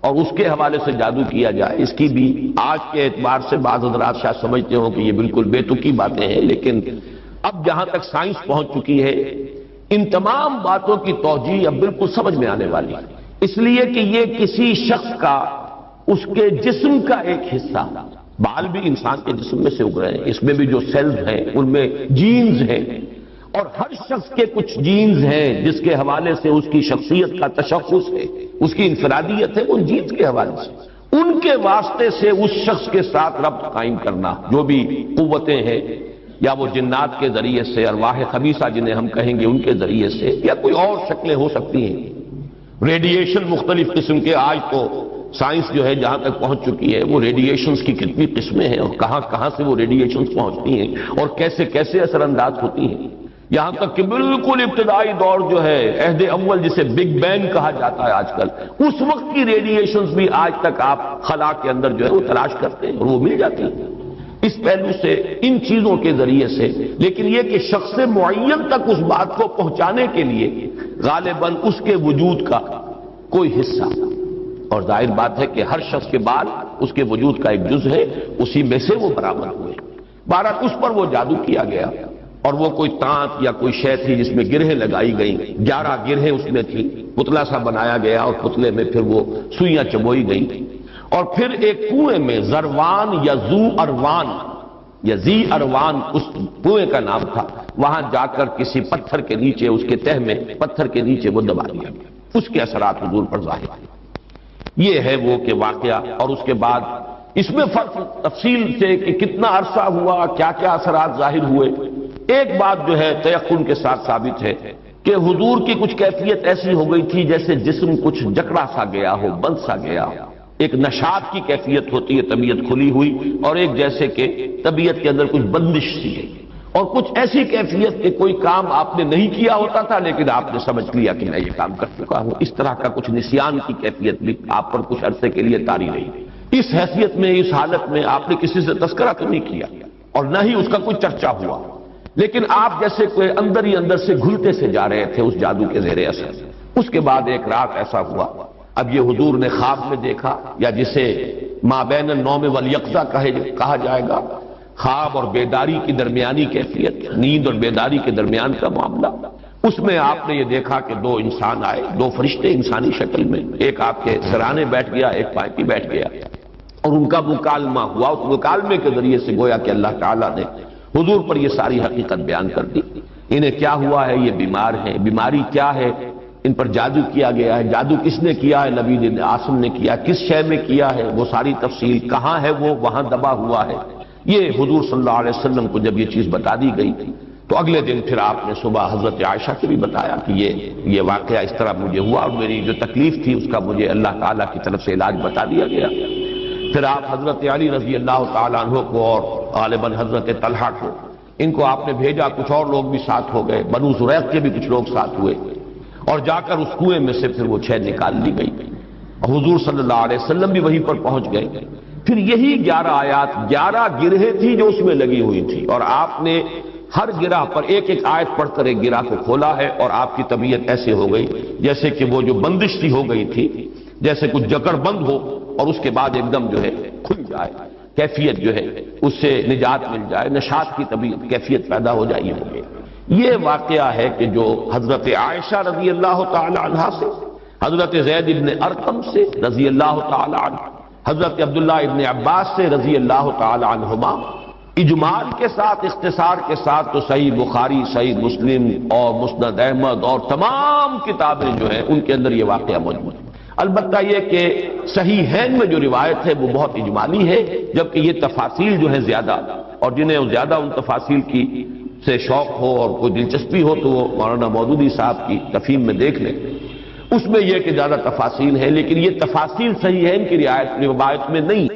اور اس کے حوالے سے جادو کیا جائے، اس کی بھی آج کے اعتبار سے بعض حضرات شاید سمجھتے ہوں کہ یہ بالکل بے تکی باتیں ہیں، لیکن اب جہاں تک سائنس پہنچ چکی ہے، ان تمام باتوں کی توجیہ اب بالکل سمجھ میں آنے والی ہے، اس لیے کہ یہ کسی شخص کا، اس کے جسم کا ایک حصہ، بال بھی انسان کے جسم میں سے اگ رہے ہیں، اس میں بھی جو سیلز ہیں ان میں جینز ہیں، اور ہر شخص کے کچھ جینز ہیں جس کے حوالے سے اس کی شخصیت کا تشخص ہے، اس کی انفرادیت ہے، ان جینز کے حوالے سے ان کے واسطے سے اس شخص کے ساتھ ربط قائم کرنا، جو بھی قوتیں ہیں، یا وہ جنات کے ذریعے سے، ارواح خبیثہ جنہیں ہم کہیں گے ان کے ذریعے سے، یا کوئی اور شکلیں ہو سکتی ہیں، ریڈیشن مختلف قسم کے۔ آج تو سائنس جو ہے جہاں تک پہنچ چکی ہے، وہ ریڈیشنز کی کتنی قسمیں ہیں، اور کہاں کہاں سے وہ ریڈیشنز پہنچتی ہیں اور کیسے کیسے اثر انداز ہوتی ہیں، یہاں تک کہ بالکل ابتدائی دور جو ہے، عہد اول جسے بگ بینگ کہا جاتا ہے آج کل، اس وقت کی ریڈیشنز بھی آج تک آپ خلا کے اندر جو ہے وہ تلاش کرتے ہیں اور وہ مل جاتی ہیں۔ اس پہلو سے، ان چیزوں کے ذریعے سے، لیکن یہ کہ شخص معین تک اس بات کو پہنچانے کے لیے غالباً اس کے وجود کا کوئی حصہ، اور ظاہر بات ہے کہ ہر شخص کے بال اس کے وجود کا ایک جز ہے، اسی میں سے وہ برآمد ہوئے۔ بہرحال اس پر وہ جادو کیا گیا، اور وہ کوئی تانت یا کوئی شے تھی جس میں گرہیں لگائی گئیں، 11 گرہیں اس میں تھی، پتلا سا بنایا گیا، اور پتلے میں پھر وہ سوئیاں چبوئی گئیں، اور پھر ایک کنویں میں زروان یا زو اروان یا زی اروان اس کنویں کا نام تھا، وہاں جا کر کسی پتھر کے نیچے، اس کے تہ میں پتھر کے نیچے وہ دبا دیا گیا، اس کے اثرات حضور پر ظاہر ہوئے۔ یہ ہے وہ کہ واقعہ، اور اس کے بعد اس میں فرق تفصیل سے کہ کتنا عرصہ ہوا، کیا کیا اثرات ظاہر ہوئے۔ ایک بات جو ہے تیقن کے ساتھ ثابت ہے کہ حضور کی کچھ کیفیت ایسی ہو گئی تھی جیسے جسم کچھ جکڑا سا گیا ہو، بند سا گیا ہو، ایک نشاط کی کیفیت ہوتی ہے، طبیعت کھلی ہوئی، اور ایک جیسے کہ طبیعت کے اندر کچھ بندش سی ہے۔ اور کچھ ایسی کیفیت کہ کوئی کام آپ نے نہیں کیا ہوتا تھا لیکن آپ نے سمجھ لیا کہ میں یہ کام کر چکا ہوں. اس طرح کا کچھ نسیان کی کیفیت بھی آپ پر کچھ عرصے کے لیے طاری رہی. اس حیثیت میں اس حالت میں آپ نے کسی سے تذکرہ تو نہیں کیا اور نہ ہی اس کا کوئی چرچا ہوا، لیکن آپ جیسے کوئی اندر ہی اندر سے گھلتے سے جا رہے تھے اس جادو کے زیر اثر. اس کے بعد ایک رات ایسا ہوا، اب یہ حضور نے خواب میں دیکھا، یا جسے ما بین النوم والیقظہ کہا جائے گا، خواب اور بیداری کی درمیانی کیفیت، نیند اور بیداری کے درمیان کا معاملہ. اس میں آپ نے یہ دیکھا کہ دو انسان آئے، دو فرشتے انسانی شکل میں، ایک آپ کے سرانے بیٹھ گیا، ایک پائیں پہ بیٹھ گیا، اور ان کا مکالمہ ہوا. اس مکالمے کے ذریعے سے گویا کہ اللہ تعالیٰ نے حضور پر یہ ساری حقیقت بیان کر دی. انہیں کیا ہوا ہے، یہ بیمار ہیں، بیماری کیا ہے، ان پر جادو کیا گیا ہے، جادو کس نے کیا ہے، نبی عاصم نے کیا، کس شے میں کیا ہے، وہ ساری تفصیل، کہاں ہے وہ، وہاں دبا ہوا ہے. یہ حضور صلی اللہ علیہ وسلم کو جب یہ چیز بتا دی گئی تو اگلے دن پھر آپ نے صبح حضرت عائشہ سے بھی بتایا کہ یہ واقعہ اس طرح مجھے ہوا اور میری جو تکلیف تھی اس کا مجھے اللہ تعالیٰ کی طرف سے علاج بتا دیا گیا. پھر آپ حضرت علی رضی اللہ تعالیٰ عنہ کو اور غالباً حضرت طلحہ کو، ان کو آپ نے بھیجا، کچھ اور لوگ بھی ساتھ ہو گئے، بنو زریق کے بھی کچھ لوگ ساتھ ہوئے، اور جا کر اس کنویں میں سے پھر وہ چھے نکال لی گئی. حضور صلی اللہ علیہ وسلم بھی وہیں پر پہنچ گئے. پھر یہی 11 آیات، 11 گرہیں تھی جو اس میں لگی ہوئی تھی، اور آپ نے ہر گرہ پر ایک ایک آیت پڑھ کر ایک گرہ کو کھولا ہے، اور آپ کی طبیعت ایسے ہو گئی جیسے کہ وہ جو بندش تھی ہو گئی تھی، جیسے کچھ جکڑ بند ہو اور اس کے بعد ایک دم جو ہے کھل جائے، کیفیت جو ہے اس سے نجات مل جائے، نشاط کی طبیعت کیفیت پیدا ہو جائے. یہ واقعہ ہے کہ جو حضرت عائشہ رضی اللہ تعالی عنہا سے، حضرت زید ابن ارقم سے رضی اللہ تعالی عنہ، حضرت عبداللہ ابن عباس سے رضی اللہ تعالی عنہما، اجمال کے ساتھ، اختصار کے ساتھ تو صحیح بخاری، صحیح مسلم اور مسند احمد اور تمام کتابیں جو ہیں ان کے اندر یہ واقعہ موجود ہے. البتہ یہ کہ صحیحین میں جو روایت ہے وہ بہت اجمالی ہے، جبکہ یہ تفاصیل جو ہیں زیادہ، اور جنہیں زیادہ ان تفاصیل کی سے شوق ہو اور کوئی دلچسپی ہو تو وہ مولانا مودودی صاحب کی تفہیم میں دیکھ لیں. اس میں یہ کہ زیادہ تفاصیل ہے، لیکن یہ تفاصیل صحیح ہے ان کی روایت میں نہیں.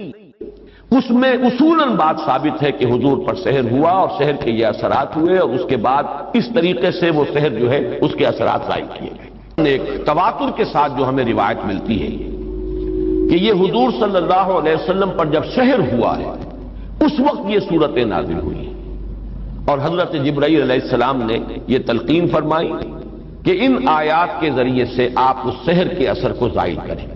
اس میں اصولاً بات ثابت ہے کہ حضور پر سحر ہوا اور سحر کے یہ اثرات ہوئے، اور اس کے بعد اس طریقے سے وہ سحر جو ہے اس کے اثرات ظاہر کیے گئے. ایک تواتر کے ساتھ جو ہمیں روایت ملتی ہے کہ یہ حضور صلی اللہ علیہ وسلم پر جب سحر ہوا ہے اس وقت یہ صورتیں نازل ہوئی، اور حضرت جبرائیل علیہ السلام نے یہ تلقین فرمائی کہ ان آیات کے ذریعے سے آپ اس سحر کے اثر کو زائل کریں،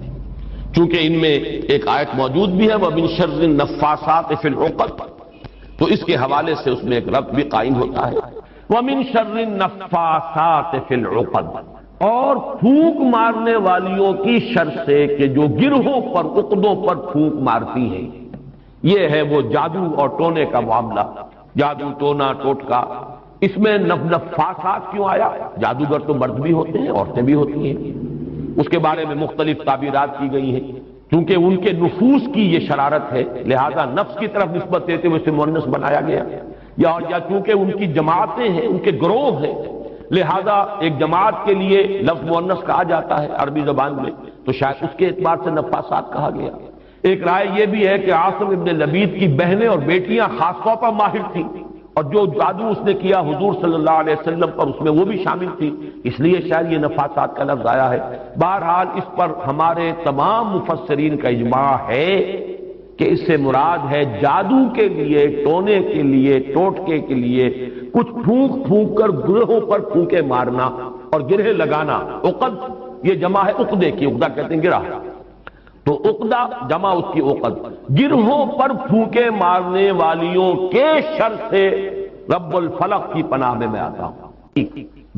چونکہ ان میں ایک آیت موجود بھی ہے وَمِن شَرِّ النَّفَّاثَاتِ فِي الْعُقَدِ، تو اس کے حوالے سے اس میں ایک ربط بھی قائم ہوتا ہے. وَمِن شَرِّ النَّفَّاثَاتِ فِي الْعُقَدِ، اور پھونک مارنے والیوں کی شر سے کہ جو گرہوں پر، عقدوں پر پھونک مارتی ہیں. یہ ہے وہ جادو اور ٹونے کا معاملہ، جادو، ٹونا، ٹوٹکا. اس میں نفاسات کیوں آیا؟ جادوگر تو مرد بھی ہوتے ہیں، عورتیں بھی ہوتی ہیں. اس کے بارے میں مختلف تعبیرات کی گئی ہیں، کیونکہ ان کے نفوس کی یہ شرارت ہے، لہذا نفس کی طرف نسبت دیتے ہوئے اسے مؤنث بنایا گیا، یا چونکہ ان کی جماعتیں ہیں، ان کے گروہ ہیں، لہذا ایک جماعت کے لیے لفظ مؤنث کہا جاتا ہے عربی زبان میں، تو شاید اس کے اعتبار سے نفاسات کہا گیا. ایک رائے یہ بھی ہے کہ عاصم ابن لبید کی بہنیں اور بیٹیاں خاص طور پر ماہر تھیں، اور جو جادو اس نے کیا حضور صلی اللہ علیہ وسلم پر اس میں وہ بھی شامل تھی، اس لیے شاید یہ نفاسات کا لفظ آیا ہے. بہرحال اس پر ہمارے تمام مفسرین کا اجماع ہے کہ اس سے مراد ہے جادو کے لیے، ٹونے کے لیے، ٹوٹکے کے لیے کچھ پھونک پھونک کر گرہوں پر پھونکے مارنا اور گرہ لگانا. عقد یہ جمع ہے عقدے کی، عقدہ کہتے ہیں گرہ، تو عقدہ جمع اس کی عقد. گرہوں پر پھونکے مارنے والیوں کے شر سے رب الفلق کی پناہ میں میں آتا ہوں.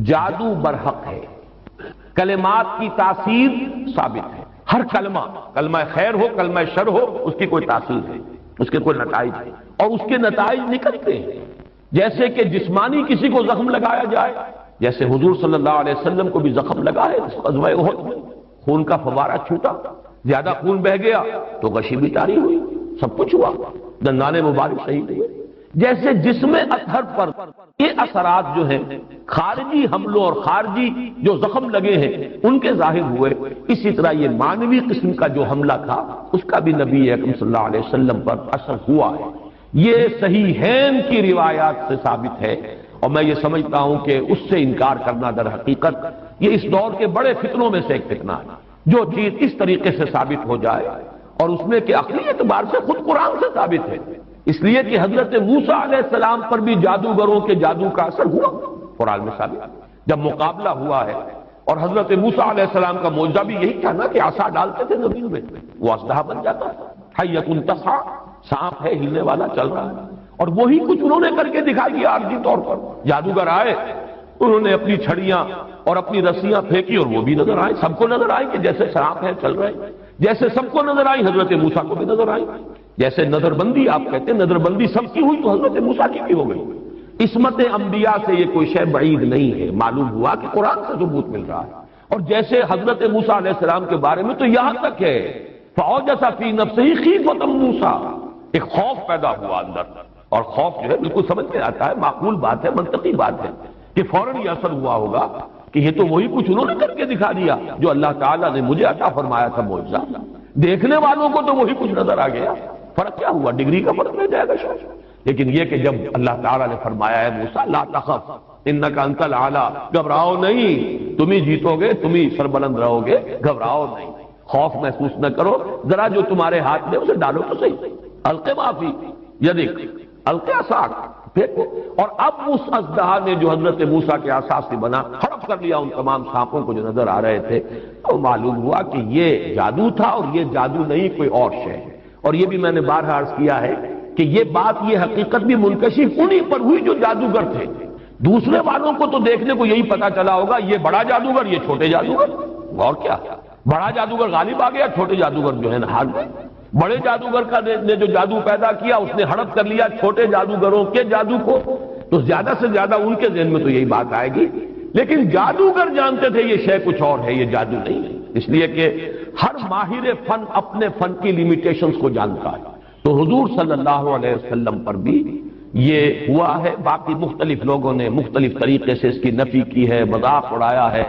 جادو برحق ہے، کلمات کی تاثیر ثابت ہے. ہر کلمہ خیر ہو، کلمہ شر ہو، اس کی کوئی تاثیر ہے، اس کے کوئی نتائج ہے، اور اس کے نتائج نکلتے ہیں. جیسے کہ جسمانی کسی کو زخم لگایا جائے، جیسے حضور صلی اللہ علیہ وسلم کو بھی زخم لگا ہے غزوہ احد میں، خون کا فوارہ چھوٹا، زیادہ خون بہ گیا تو غشی بھی طاری ہوئی، سب کچھ ہوا، دندان مبارک شہید ہوئے. جیسے جسم اطہر پر یہ اثرات جو ہیں خارجی حملوں اور خارجی جو زخم لگے ہیں ان کے ظاہر ہوئے، اسی طرح یہ مانوی قسم کا جو حملہ تھا اس کا بھی نبی اکرم صلی اللہ علیہ وسلم پر اثر ہوا ہے. یہ صحیحین کی روایات سے ثابت ہے، اور میں یہ سمجھتا ہوں کہ اس سے انکار کرنا در حقیقت یہ اس دور کے بڑے فتنوں میں سے ایک فتنہ ہے۔ جو چیز اس طریقے سے ثابت ہو جائے اور اس میں کہ عقلی اعتبار سے خود قرآن سے ثابت ہے، اس لیے کہ حضرت موسیٰ علیہ السلام پر بھی جادوگروں کے جادو کا اثر ہوا، قرآن میں ثابت۔ جب مقابلہ ہوا ہے اور حضرت موسیٰ علیہ السلام کا معجزہ بھی یہی تھا نا کہ عصا ڈالتے تھے زمین میں وہ اژدہا بن جاتا تھا، حیۃ تسعی، سانپ ہے ہلنے والا چل رہا ہے، اور وہی کچھ انہوں نے کر کے دکھائی دیا عارضی طور پر۔ جادوگر آئے، انہوں نے اپنی چھڑیاں اور اپنی رسیاں پھینکی اور وہ بھی نظر آئے، سب کو نظر آئی کہ جیسے سانپ ہے چل رہے، جیسے سب کو نظر آئی حضرت موسیٰ کو بھی نظر آئی۔ جیسے نظر بندی آپ کہتے ہیں، نظر بندی سب کی ہوئی تو حضرت موسیٰ کی بھی ہو گئی۔ عصمت انبیاء سے یہ کوئی شے بعید نہیں ہے، معلوم ہوا کہ قرآن سے ثبوت مل رہا ہے۔ اور جیسے حضرت موسیٰ علیہ السلام کے بارے میں تو یہاں تک ہے فَأَوْجَسَ فِي نَفْسِهِ خِیفَةً موسیٰ، ایک خوف پیدا ہوا اندر، اور خوف جو ہے بالکل سمجھ میں آتا ہے، معقول بات ہے، منطقی بات ہے کہ فوراً یہ اثر ہوا ہوگا کہ یہ تو وہی کچھ انہوں نے کر کے دکھا دیا جو اللہ تعالیٰ نے مجھے عطا فرمایا تھا معجزہ۔ دیکھنے والوں کو تو وہی کچھ نظر آ گیا، فرق کیا ہوا؟ ڈگری کا فرق نہیں جائے گا شاید، لیکن یہ کہ جب اللہ تعالیٰ نے فرمایا ہے موسیٰ لا تخف انک انت الاعلی، گھبراؤ نہیں، تم ہی جیتو گے، تم ہی سربلند رہو گے، گھبراؤ نہیں، خوف محسوس نہ کرو، ذرا جو تمہارے ہاتھ میں اسے ڈالو تو صحیح، القِ ما فی یدک القِ عصاک، پھینکو۔ اور اب اس اژدہا نے جو حضرت موسیٰ کے عصا سے بنا ہڑپ کر لیا ان تمام سانپوں کو جو نظر آ رہے تھے، تو معلوم ہوا کہ یہ جادو تھا، اور یہ جادو نہیں کوئی اور شے ہے۔ اور یہ بھی میں نے بارہا عرض کیا ہے کہ یہ بات، یہ حقیقت بھی منکشف انہی پر ہوئی جو جادوگر تھے۔ دوسرے والوں کو تو دیکھنے کو یہی پتا چلا ہوگا یہ بڑا جادوگر، یہ چھوٹے جادوگر، اور کیا، بڑا جادوگر غالب آ گیا، چھوٹے جادوگر جو ہے نا ہار گئے۔ بڑے جادوگر کا نے جو جادو پیدا کیا اس نے ہڑپ کر لیا چھوٹے جادوگروں کے جادو کو، تو زیادہ سے زیادہ ان کے ذہن میں تو یہی بات آئے گی، لیکن جادوگر جانتے تھے یہ شے کچھ اور ہے، یہ جادو نہیں ہے، اس لیے کہ ہر ماہر فن اپنے فن کی لیمیٹیشنز کو جانتا ہے۔ تو حضور صلی اللہ علیہ وسلم پر بھی یہ ہوا ہے، باقی مختلف لوگوں نے مختلف طریقے سے اس کی نفی کی ہے، مذاق اڑایا ہے،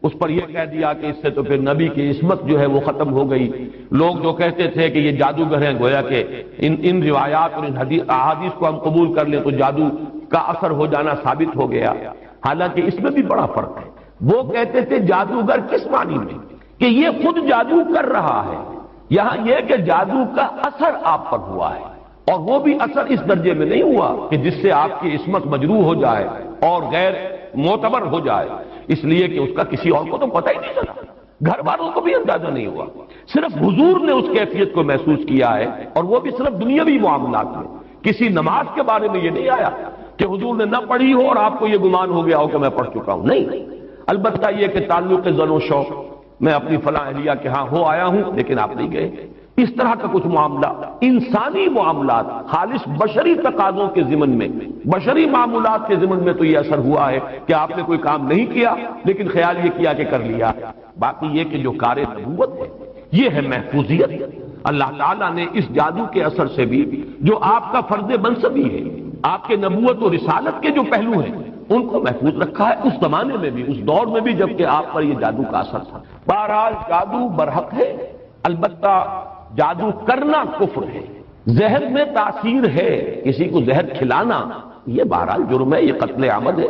اس پر یہ کہہ دیا کہ اس سے تو پھر نبی کی عصمت جو ہے وہ ختم ہو گئی۔ لوگ جو کہتے تھے کہ یہ جادوگر ہیں، گویا کہ ان روایات اور ان احادیث کو ہم قبول کر لیں تو جادو کا اثر ہو جانا ثابت ہو گیا، حالانکہ اس میں بھی بڑا فرق ہے۔ وہ کہتے تھے جادوگر کس معنی میں کہ یہ خود جادو کر رہا ہے، یہاں یہ کہ جادو کا اثر آپ پر ہوا ہے، اور وہ بھی اثر اس درجے میں نہیں ہوا کہ جس سے آپ کی عصمت مجروح ہو جائے اور غیر معتبر ہو جائے، اس لیے کہ اس کا کسی اور کو تو پتہ ہی نہیں چلا، گھر والوں کو بھی اندازہ نہیں ہوا، صرف حضور نے اس کیفیت کو محسوس کیا ہے، اور وہ بھی صرف دنیاوی معاملات میں۔ کسی نماز کے بارے میں یہ نہیں آیا کہ حضور نے نہ پڑھی ہو اور آپ کو یہ گمان ہو گیا ہو کہ میں پڑھ چکا ہوں، نہیں، البتہ یہ کہ تعلق زن و شوق، میں اپنی فلاں اہلیہ کے ہاں ہو آیا ہوں لیکن آپ نہیں گئے، اس طرح کا کچھ معاملہ، انسانی معاملات، خالص بشری تقاضوں کے ضمن میں، بشری معاملات کے ضمن میں تو یہ اثر ہوا ہے کہ آپ نے کوئی کام نہیں کیا لیکن خیال یہ کیا کہ کر لیا۔ باقی یہ کہ جو کار نبوت ہے یہ ہے محفوظیت، اللہ تعالیٰ نے اس جادو کے اثر سے بھی جو آپ کا فرض منصبی ہے، آپ کے نبوت و رسالت کے جو پہلو ہیں ان کو محفوظ رکھا ہے، اس زمانے میں بھی، اس دور میں بھی جبکہ آپ پر یہ جادو کا اثر تھا۔ بہرحال جادو برحق ہے، البتہ جادو کرنا کفر ہے، زہر میں تاثیر ہے، کسی کو زہر کھلانا یہ بہرحال جرم ہے، یہ قتل عمد ہے،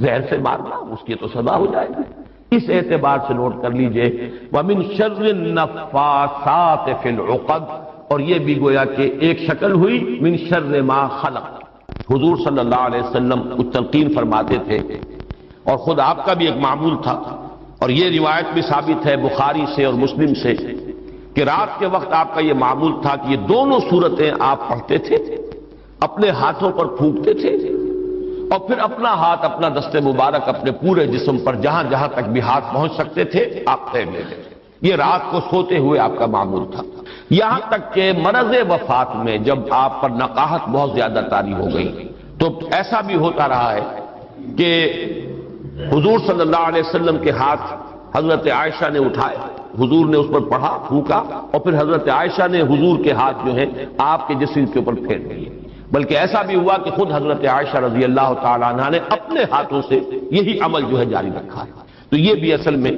زہر سے مارنا اس کی تو سزا ہو جائے گی۔ اس اعتبار سے نوٹ کر لیجئے وَمِن شَرِّ النَّفَّاثَاتِ فِي الْعُقَدِ، اور یہ بھی گویا کہ ایک شکل ہوئی من شر ما خلق۔ حضور صلی اللہ علیہ وسلم کچھ تلقین فرماتے تھے، اور خود آپ کا بھی ایک معمول تھا، اور یہ روایت بھی ثابت ہے بخاری سے اور مسلم سے کہ رات کے وقت آپ کا یہ معمول تھا کہ یہ دونوں صورتیں آپ پڑھتے تھے، اپنے ہاتھوں پر پھونکتے تھے، اور پھر اپنا ہاتھ، اپنا دست مبارک اپنے پورے جسم پر جہاں جہاں تک بھی ہاتھ پہنچ سکتے تھے آپ پھیر لیتے تھے۔ یہ رات کو سوتے ہوئے آپ کا معمول تھا، یہاں تک کہ مرض وفات میں جب آپ پر نقاہت بہت زیادہ طاری ہو گئی تو ایسا بھی ہوتا رہا ہے کہ حضور صلی اللہ علیہ وسلم کے ہاتھ حضرت عائشہ نے اٹھائے، حضور نے اس پر پڑھا، پھونکا، اور پھر حضرت عائشہ نے حضور کے ہاتھ جو ہیں آپ کے جسم کے اوپر پھیر دیے، بلکہ ایسا بھی ہوا کہ خود حضرت عائشہ رضی اللہ تعالی عنہا نے اپنے ہاتھوں سے یہی عمل جو ہے جاری رکھا ہے۔ تو یہ بھی اصل میں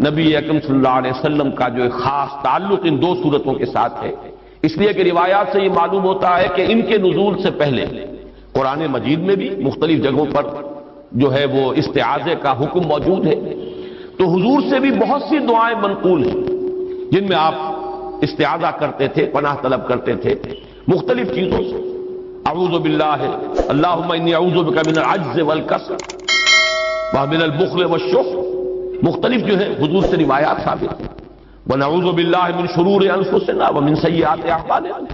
نبی اکرم صلی اللہ علیہ وسلم کا جو ایک خاص تعلق ان دو صورتوں کے ساتھ ہے اس لیے کہ روایات سے یہ معلوم ہوتا ہے کہ ان کے نزول سے پہلے قرآن مجید میں بھی مختلف جگہوں پر جو ہے وہ استعاذے کا حکم موجود ہے، تو حضور سے بھی بہت سی دعائیں منقول ہیں جن میں آپ استعاذہ کرتے تھے، پناہ طلب کرتے تھے مختلف چیزوں سے۔ اعوذ باللہ، اللہم انی اعوذ بک من العجز والکسل ومن البخل والشح، مختلف جو ہے حضور سے روایات ثابت ہیں۔ وَنَعُوذُ بِاللَّهِ مِن شُرُورِ أَنفُسِنَا وَمِن سَيِّئَاتِ أَعْمَالِنَا،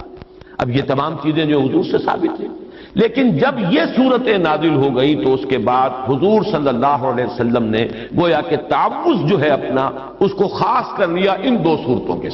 اب یہ تمام چیزیں جو حضور سے ثابت ہیں، لیکن جب یہ صورتیں نازل ہو گئی تو اس کے بعد حضور صلی اللہ علیہ وسلم نے گویا کہ تعوذ جو ہے اپنا اس کو خاص کر لیا ان دو صورتوں کے ساتھ۔